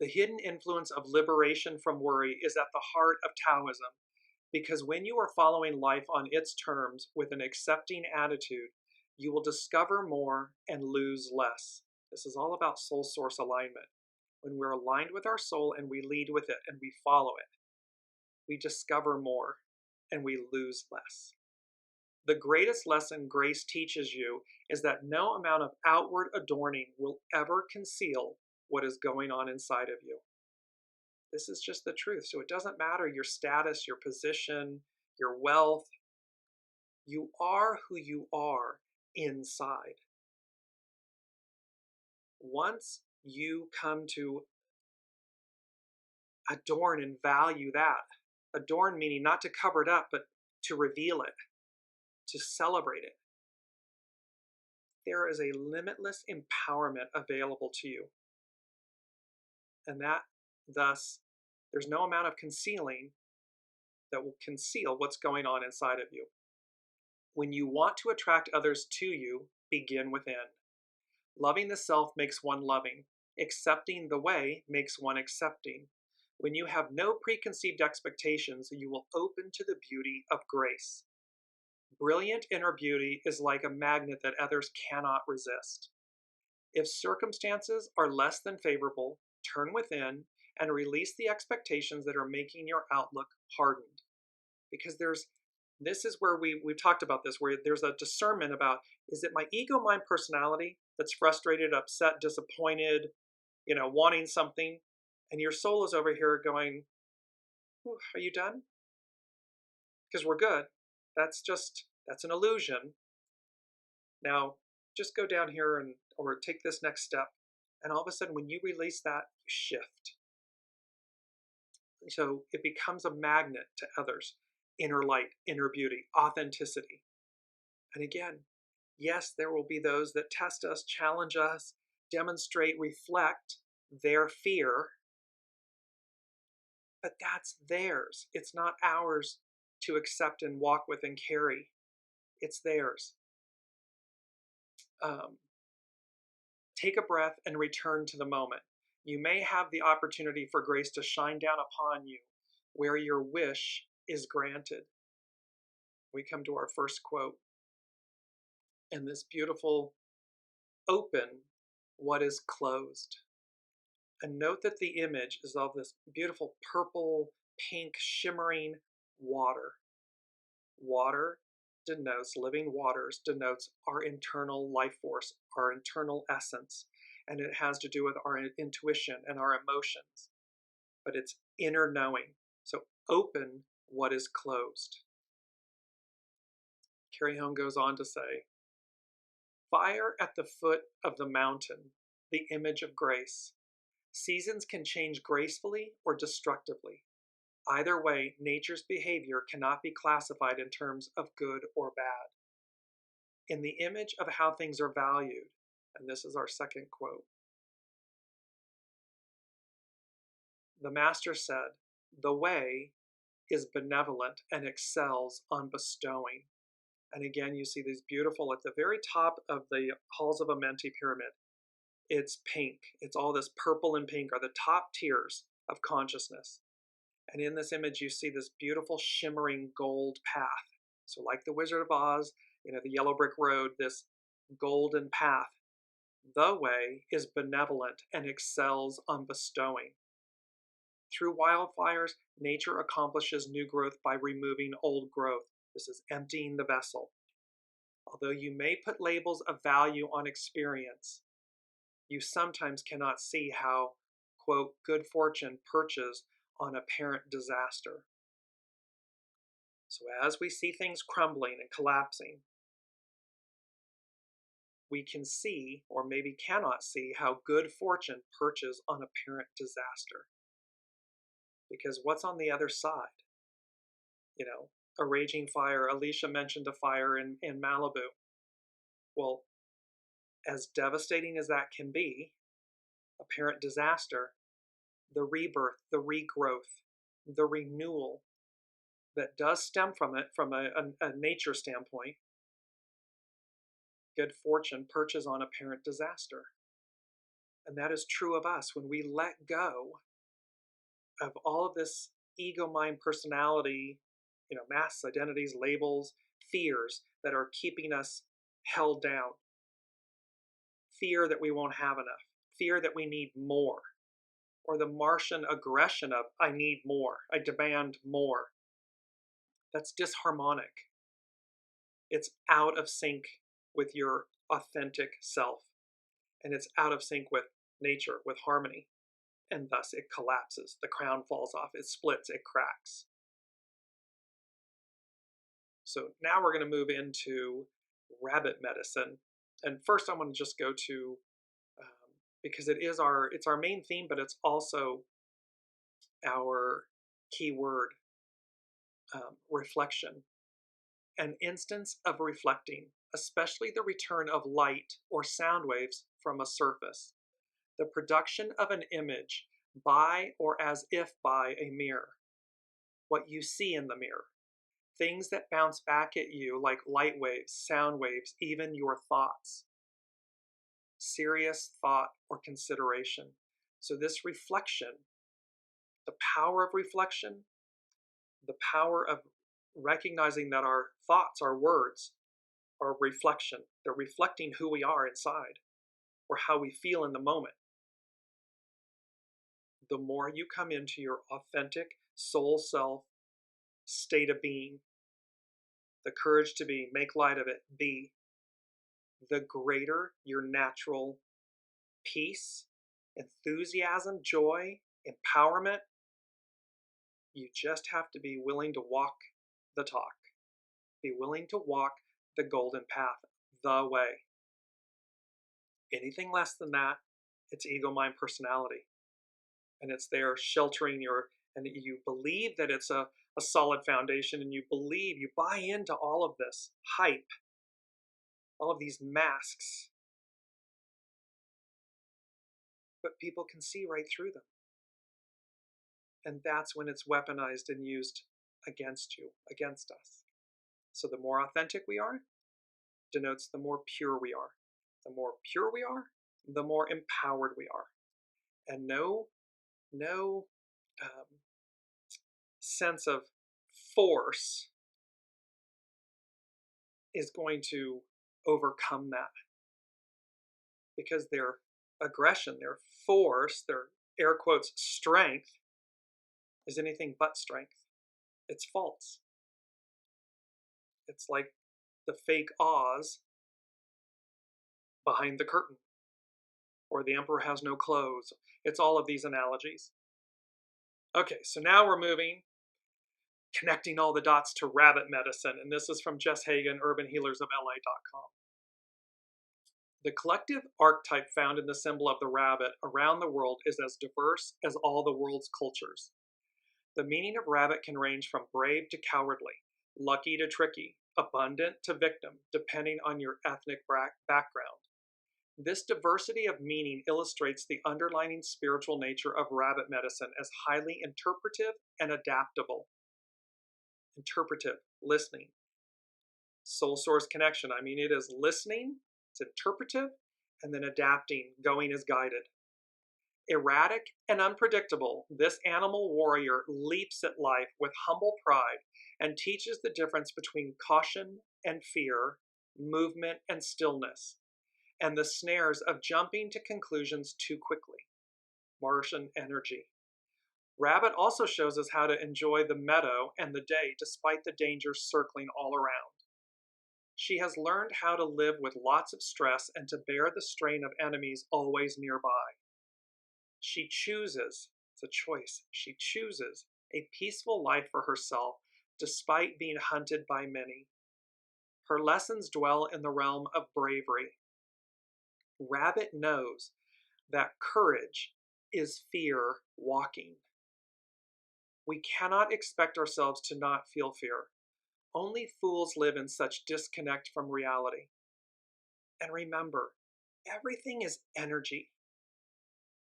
The hidden influence of liberation from worry is at the heart of Taoism, because when you are following life on its terms with an accepting attitude, you will discover more and lose less. This is all about soul source alignment. When we're aligned with our soul and we lead with it and we follow it, we discover more and we lose less. The greatest lesson grace teaches you is that no amount of outward adorning will ever conceal what is going on inside of you. This is just the truth. So it doesn't matter your status, your position, your wealth. You are who you are inside. Once you come to adorn and value that, adorn meaning not to cover it up, but to reveal it, to celebrate it, there is a limitless empowerment available to you. And that, thus, there's no amount of concealing that will conceal what's going on inside of you. When you want to attract others to you, begin within. Loving the self makes one loving. Accepting the way makes one accepting. When you have no preconceived expectations, you will open to the beauty of grace. Brilliant inner beauty is like a magnet that others cannot resist. If circumstances are less than favorable, turn within and release the expectations that are making your outlook hardened. Because this is where we've talked about this, where there's a discernment about, is it my ego mind personality that's frustrated, upset, disappointed, wanting something, and your soul is over here going, are you done? Because we're good. That's an illusion. Now, just go down here or take this next step. And all of a sudden, when you release that, you shift. So it becomes a magnet to others. Inner light, inner beauty, authenticity. And again, yes, there will be those that test us, challenge us, demonstrate, reflect their fear. But that's theirs. It's not ours to accept and walk with and carry. It's theirs. Take a breath and return to the moment. You may have the opportunity for grace to shine down upon you where your wish is granted. We come to our first quote. And this beautiful, open what is closed. And note that the image is of this beautiful purple, pink, shimmering water. Water denotes, living waters denotes our internal life force, our internal essence. And it has to do with our intuition and our emotions. But it's inner knowing. So open what is closed. Carrie Hone goes on to say, fire at the foot of the mountain, the image of grace. Seasons can change gracefully or destructively. Either way, nature's behavior cannot be classified in terms of good or bad. In the image of how things are valued, and this is our second quote, the master said, "The way is benevolent and excels on bestowing." And again, you see these beautiful, at the very top of the Halls of Amenti pyramid, it's pink. It's all this purple and pink are the top tiers of consciousness. And in this image, you see this beautiful shimmering gold path. So like the Wizard of Oz, the yellow brick road, this golden path. The way is benevolent and excels on bestowing. Through wildfires, nature accomplishes new growth by removing old growth. This is emptying the vessel. Although you may put labels of value on experience, you sometimes cannot see how, quote, good fortune perches on apparent disaster. So as we see things crumbling and collapsing, we can see, or maybe cannot see, how good fortune perches on apparent disaster. Because what's on the other side? A raging fire. Alicia mentioned a fire in Malibu. Well, as devastating as that can be, apparent disaster, the rebirth, the regrowth, the renewal that does stem from it from a nature standpoint, good fortune perches on apparent disaster. And that is true of us when we let go of all of this ego, mind, personality, masks, identities, labels, fears that are keeping us held down. Fear that we won't have enough. Fear that we need more. Or the Martian aggression of, I need more, I demand more. That's disharmonic. It's out of sync with your authentic self. And it's out of sync with nature, with harmony. And thus it collapses. The crown falls off. It splits. It cracks. So now we're going to move into rabbit medicine. And first I want to just go to, because it's our main theme, but it's also our key word, reflection. An instance of reflecting, especially the return of light or sound waves from a surface. The production of an image by or as if by a mirror. What you see in the mirror. Things that bounce back at you like light waves, sound waves, even your thoughts. Serious thought or consideration. So this reflection, the power of reflection, the power of recognizing that our thoughts, our words, are reflection. They're reflecting who we are inside or how we feel in the moment. The more you come into your authentic soul self state of being, the courage to be, make light of it, be, the greater your natural peace, enthusiasm, joy, empowerment. You just have to be willing to walk the talk. Be willing to walk the golden path, the way. Anything less than that, it's ego, mind, personality. And it's there sheltering and you believe that it's a solid foundation, and you buy into all of this hype, all of these masks. But people can see right through them. And that's when it's weaponized and used against you, against us. So the more authentic we are, denotes the more pure we are. The more pure we are, the more empowered we are. And no sense of force is going to overcome that. Because their aggression, their force, their air quotes strength is anything but strength. It's false. It's like the fake Oz behind the curtain, or the emperor has no clothes. It's all of these analogies. Okay, so now we're connecting all the dots to rabbit medicine, and this is from Jess Hagen, urbanhealersofla.com. The collective archetype found in the symbol of the rabbit around the world is as diverse as all the world's cultures. The meaning of rabbit can range from brave to cowardly, lucky to tricky, abundant to victim, depending on your ethnic background. This diversity of meaning illustrates the underlying spiritual nature of rabbit medicine as highly interpretive and adaptable. Interpretive, listening. Soul source connection. I mean, it is listening, it's interpretive, and then adapting, going as guided. Erratic and unpredictable, this animal warrior leaps at life with humble pride and teaches the difference between caution and fear, movement and stillness, and the snares of jumping to conclusions too quickly. Martian energy. Rabbit also shows us how to enjoy the meadow and the day despite the dangers circling all around. She has learned how to live with lots of stress and to bear the strain of enemies always nearby. She chooses, it's a choice, she chooses a peaceful life for herself despite being hunted by many. Her lessons dwell in the realm of bravery. Rabbit knows that courage is fear walking. We cannot expect ourselves to not feel fear. Only fools live in such disconnect from reality. And remember, everything is energy.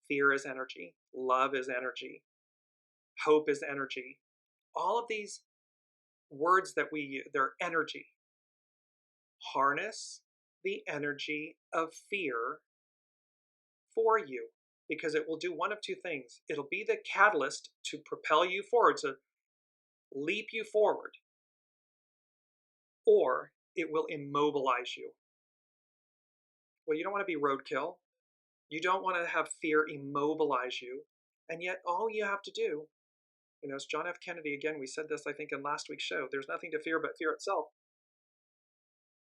Fear is energy. Love is energy. Hope is energy. All of these words that we use, they're energy. Harness the energy of fear for you, because it will do one of two things. It'll be the catalyst to propel you forward, to leap you forward, or it will immobilize you. Well, you don't want to be roadkill. You don't want to have fear immobilize you. And yet all you have to do, as John F. Kennedy, again, we said this, I think, in last week's show, there's nothing to fear but fear itself.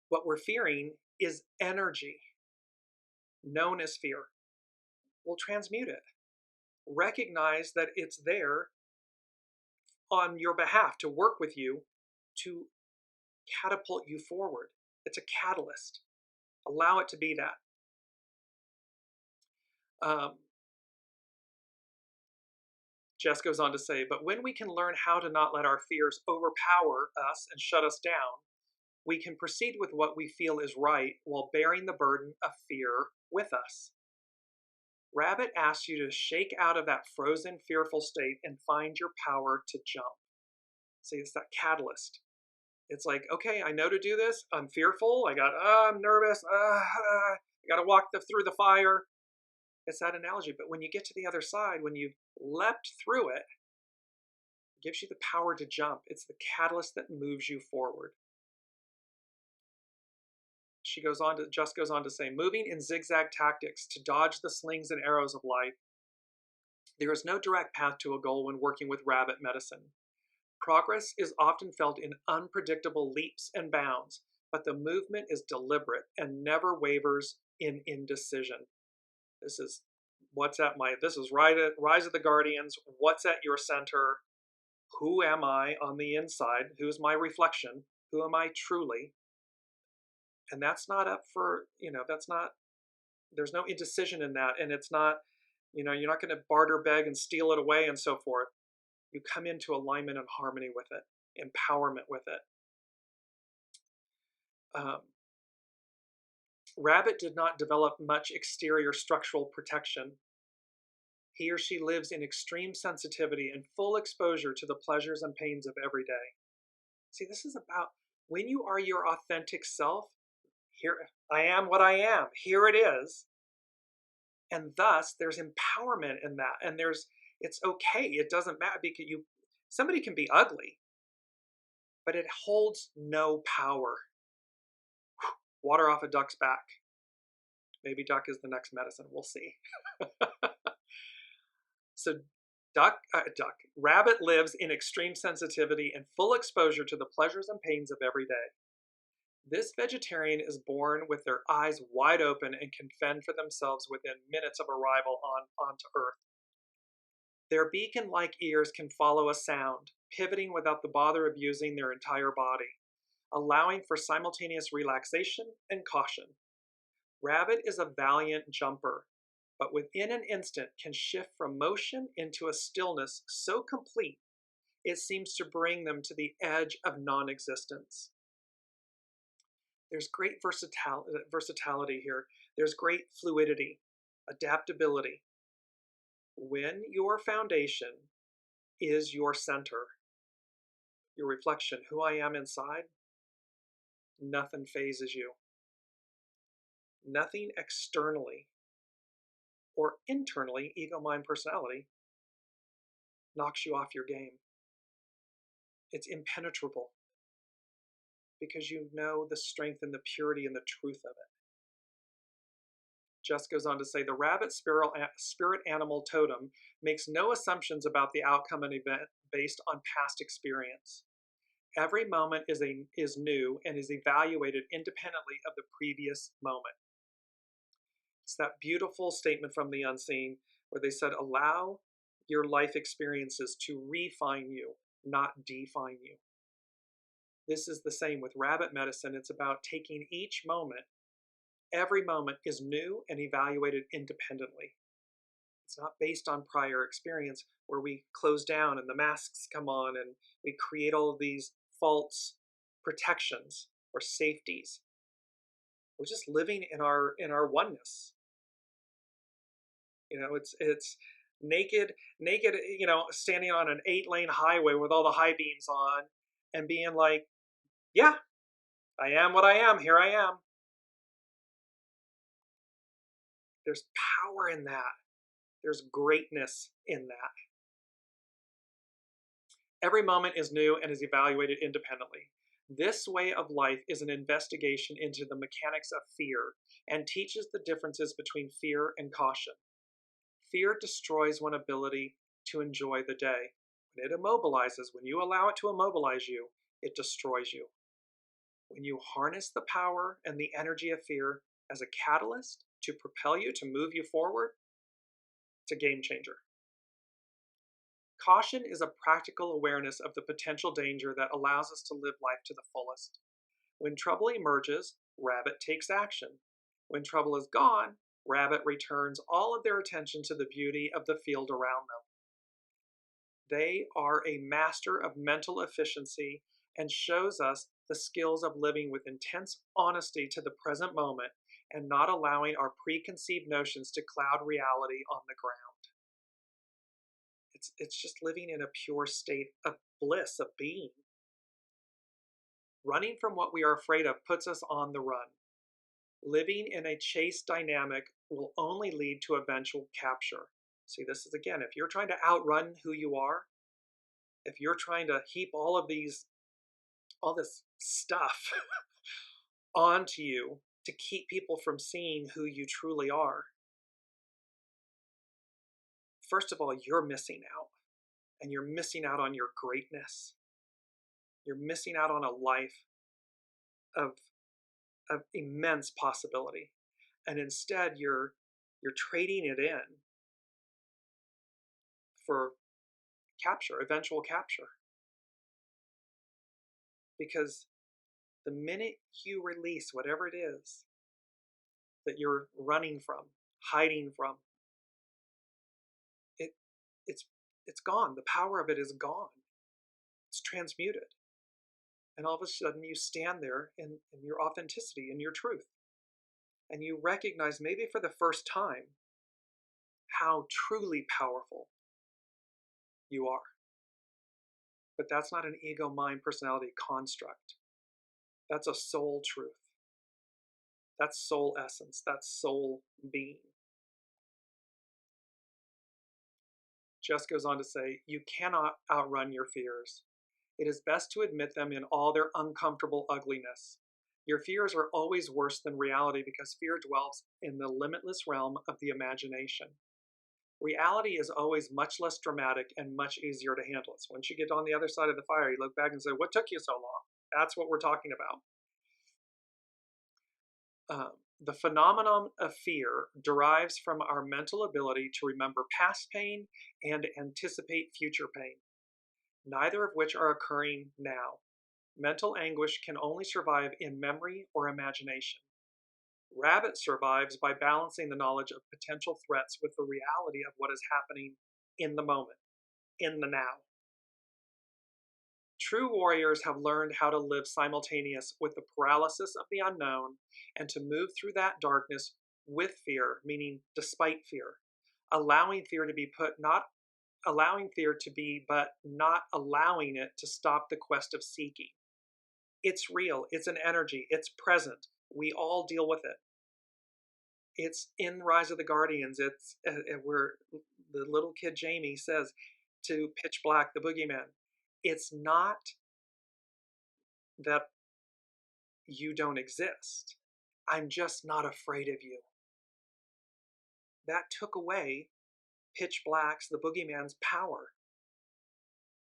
What we're fearing is energy, known as fear. We'll transmute it. Recognize that it's there on your behalf to work with you to catapult you forward. It's a catalyst. Allow it to be that. Jess goes on to say, but when we can learn how to not let our fears overpower us and shut us down, we can proceed with what we feel is right while bearing the burden of fear with us. Rabbit asks you to shake out of that frozen, fearful state and find your power to jump. See, it's that catalyst. It's like, okay, I know to do this. I'm fearful. I'm nervous. I got to walk through the fire. It's that analogy. But when you get to the other side, when you've leapt through it, it gives you the power to jump. It's the catalyst that moves you forward. Just goes on to say, moving in zigzag tactics to dodge the slings and arrows of life. There is no direct path to a goal when working with rabbit medicine. Progress is often felt in unpredictable leaps and bounds, but the movement is deliberate and never wavers in indecision. This is Rise of the Guardians. What's at your center? Who am I on the inside? Who's my reflection? Who am I truly? And that's not up for, there's no indecision in that. And it's not, you're not going to barter, beg, and steal it away and so forth. You come into alignment and harmony with it, empowerment with it. Rabbit did not develop much exterior structural protection. He or she lives in extreme sensitivity and full exposure to the pleasures and pains of every day. See, this is about when you are your authentic self. Here, I am what I am. Here it is. And thus, there's empowerment in that. And it's okay. It doesn't matter because somebody can be ugly, but it holds no power. Water off a duck's back. Maybe duck is the next medicine. We'll see. So rabbit lives in extreme sensitivity and full exposure to the pleasures and pains of every day. This vegetarian is born with their eyes wide open and can fend for themselves within minutes of arrival onto Earth. Their beacon-like ears can follow a sound, pivoting without the bother of using their entire body, allowing for simultaneous relaxation and caution. Rabbit is a valiant jumper, but within an instant can shift from motion into a stillness so complete it seems to bring them to the edge of non-existence. There's great versatility here. There's great fluidity, adaptability. When your foundation is your center, your reflection, who I am inside, nothing phases you. Nothing externally or internally, ego, mind, personality, knocks you off your game. It's impenetrable because you know the strength and the purity and the truth of it. Jess goes on to say, the rabbit spirit animal totem makes no assumptions about the outcome of an event based on past experience. Every moment is new and is evaluated independently of the previous moment. It's that beautiful statement from the unseen where they said, allow your life experiences to refine you, not define you. This is the same with rabbit medicine. It's about taking each moment. Every moment is new and evaluated independently. It's not based on prior experience where we close down and the masks come on and we create all of these false protections or safeties. We're just living in our oneness. You know, it's naked, you know, standing on an 8-lane highway with all the high beams on and being like, yeah, I am what I am. Here I am. There's power in that. There's greatness in that. Every moment is new and is evaluated independently. This way of life is an investigation into the mechanics of fear and teaches the differences between fear and caution. Fear destroys one's ability to enjoy the day. When it immobilizes, when you allow it to immobilize you, it destroys you. When you harness the power and the energy of fear as a catalyst to propel you, to move you forward, it's a game changer. Caution is a practical awareness of the potential danger that allows us to live life to the fullest. When trouble emerges, rabbit takes action. When trouble is gone, rabbit returns all of their attention to the beauty of the field around them. They are a master of mental efficiency and shows us the skills of living with intense honesty to the present moment and not allowing our preconceived notions to cloud reality on the ground. It's just living in a pure state of bliss, of being. Running from what we are afraid of puts us on the run. Living in a chase dynamic will only lead to eventual capture. See, this is again, if you're trying to outrun who you are, if you're trying to heap all this stuff onto you to keep people from seeing who you truly are, first of all, you're missing out. And you're missing out on your greatness. You're missing out on a life of immense possibility. And instead, you're trading it in for capture, eventual capture. Because the minute you release whatever it is that you're running from, hiding from, it's gone. The power of it is gone. It's transmuted. And all of a sudden you stand there in your authenticity, in your truth. And you recognize, maybe for the first time, how truly powerful you are. But that's not an ego, mind, personality construct. That's a soul truth. That's soul essence. That's soul being. Jess goes on to say, you cannot outrun your fears. It is best to admit them in all their uncomfortable ugliness. Your fears are always worse than reality because fear dwells in the limitless realm of the imagination. Reality is always much less dramatic and much easier to handle. So once you get on the other side of the fire, you look back and say, what took you so long? That's what we're talking about. The phenomenon of fear derives from our mental ability to remember past pain and anticipate future pain, neither of which are occurring now. Mental anguish can only survive in memory or imagination. Rabbit survives by balancing the knowledge of potential threats with the reality of what is happening in the moment, in the now. True warriors have learned how to live simultaneous with the paralysis of the unknown and to move through that darkness with fear, meaning despite fear, allowing fear to be not allowing fear to be, but not allowing it to stop the quest of seeking. It's real, it's an energy, it's present. We all deal with it. It's in Rise of the Guardians. It's where the little kid Jamie says to Pitch Black, the boogeyman, it's not that you don't exist. I'm just not afraid of you. That took away Pitch Black's, the boogeyman's power.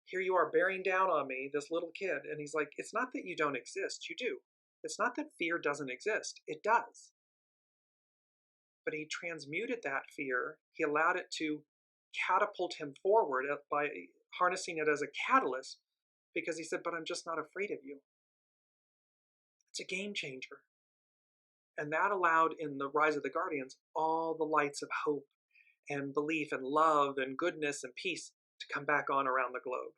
Here you are bearing down on me, this little kid, and he's like, it's not that you don't exist, you do. It's not that fear doesn't exist, it does. But he transmuted that fear, he allowed it to catapult him forward by harnessing it as a catalyst, because he said, but I'm just not afraid of you. It's a game changer. And that allowed in the Rise of the Guardians all the lights of hope and belief and love and goodness and peace to come back on around the globe.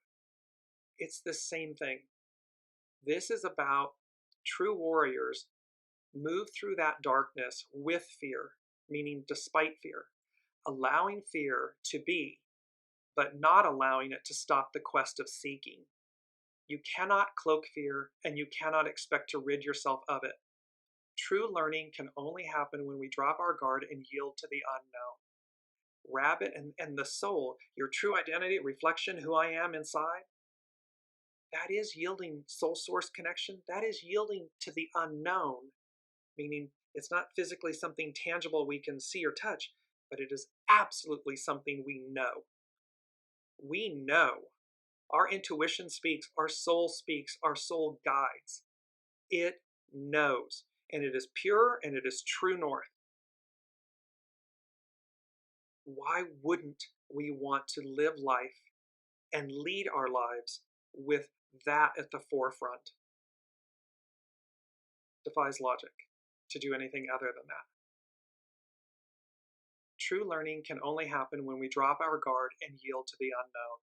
It's the same thing. This is about true warriors move through that darkness with fear, meaning despite fear, allowing fear to be, but not allowing it to stop the quest of seeking. You cannot cloak fear, and you cannot expect to rid yourself of it. True learning can only happen when we drop our guard and yield to the unknown. Rabbit and the soul, your true identity, reflection, who I am inside, that is yielding soul source connection. That is yielding to the unknown, meaning it's not physically something tangible we can see or touch, but it is absolutely something we know. We know. Our intuition speaks, our soul guides. It knows, and it is pure and it is true north. Why wouldn't we want to live life and lead our lives with that at the forefront? Defies logic to do anything other than that. True learning can only happen when we drop our guard and yield to the unknown.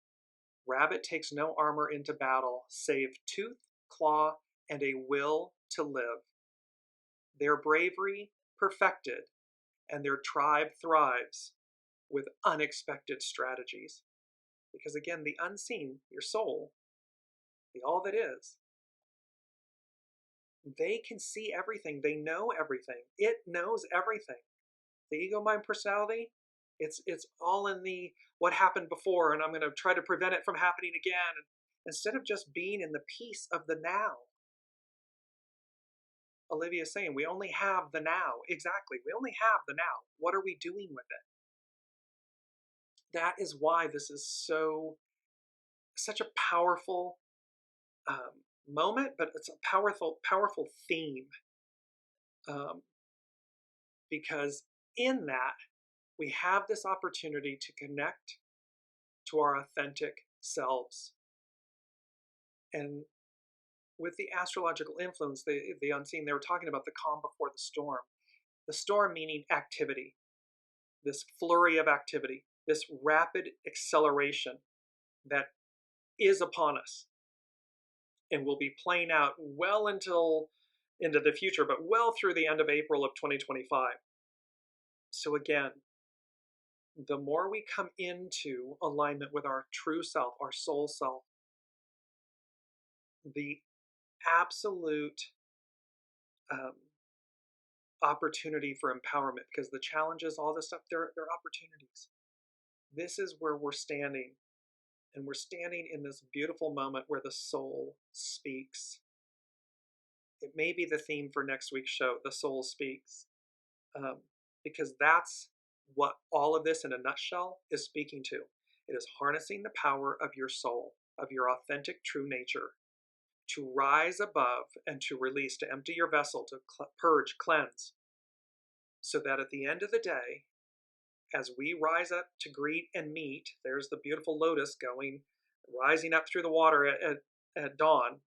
Rabbit takes no armor into battle save tooth, claw, and a will to live. Their bravery perfected, and their tribe thrives with unexpected strategies. Because again, the unseen, your soul, the all that is, they can see everything. They know everything. It knows everything. The ego, mind, personality, it's all in the what happened before, and I'm going to try to prevent it from happening again, instead of just being in the peace of the now. Olivia's saying we only have the now. Exactly. We only have the now. What are we doing with it? That is why this is such a powerful moment, but it's a powerful theme. Because in that, we have this opportunity to connect to our authentic selves. And with the astrological influence, the unseen, they were talking about the calm before the storm. The storm meaning activity, this flurry of activity, this rapid acceleration that is upon us and will be playing out well into the future, but well through the end of April of 2025. So again, the more we come into alignment with our true self, our soul self, the absolute opportunity for empowerment, because the challenges, all this stuff, they're opportunities. This is where we're standing, and we're standing in this beautiful moment where the soul speaks. It may be the theme for next week's show, the soul speaks, because that's what all of this in a nutshell is speaking to. It is harnessing the power of your soul, of your authentic true nature, to rise above and to release, to empty your vessel, to purge, cleanse, so that at the end of the day, as we rise up to greet and meet, there's the beautiful lotus rising up through the water at dawn.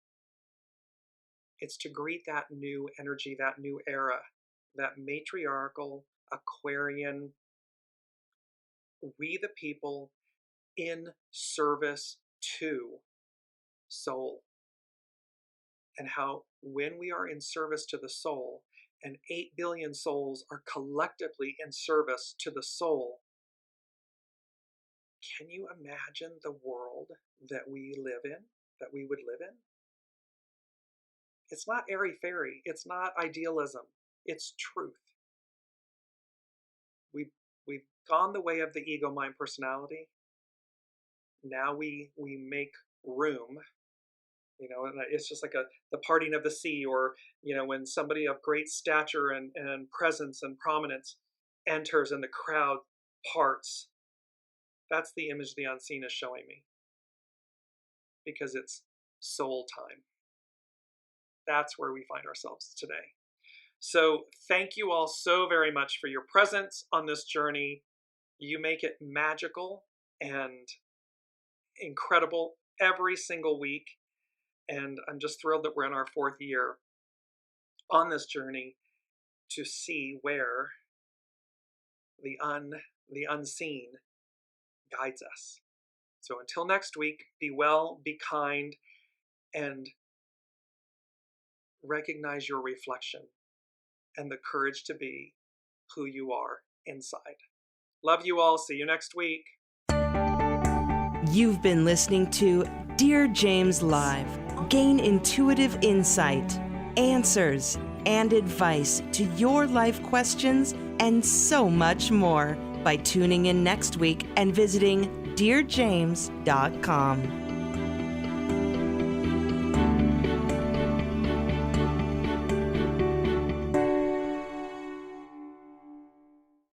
It's to greet that new energy, that new era, that matriarchal, Aquarian, we the people in service to soul. And how when we are in service to the soul, and 8 billion souls are collectively in service to the soul, can you imagine the world that we live in, that we would live in? It's not airy-fairy. It's not idealism. It's truth. We've gone the way of the ego, mind, personality. Now we make room. You know, and it's just like the parting of the sea, or, you know, when somebody of great stature and presence and prominence enters and the crowd parts. That's the image the unseen is showing me, because it's soul time. That's where we find ourselves today. So thank you all so very much for your presence on this journey. You make it magical and incredible every single week. And I'm just thrilled that we're in our 4th year on this journey to see where the unseen guides us. So until next week, be well, be kind, and recognize your reflection and the courage to be who you are inside. Love you all. See you next week. You've been listening to Dearjames Live. Gain intuitive insight, answers, and advice to your life questions, and so much more by tuning in next week and visiting Dearjames.com.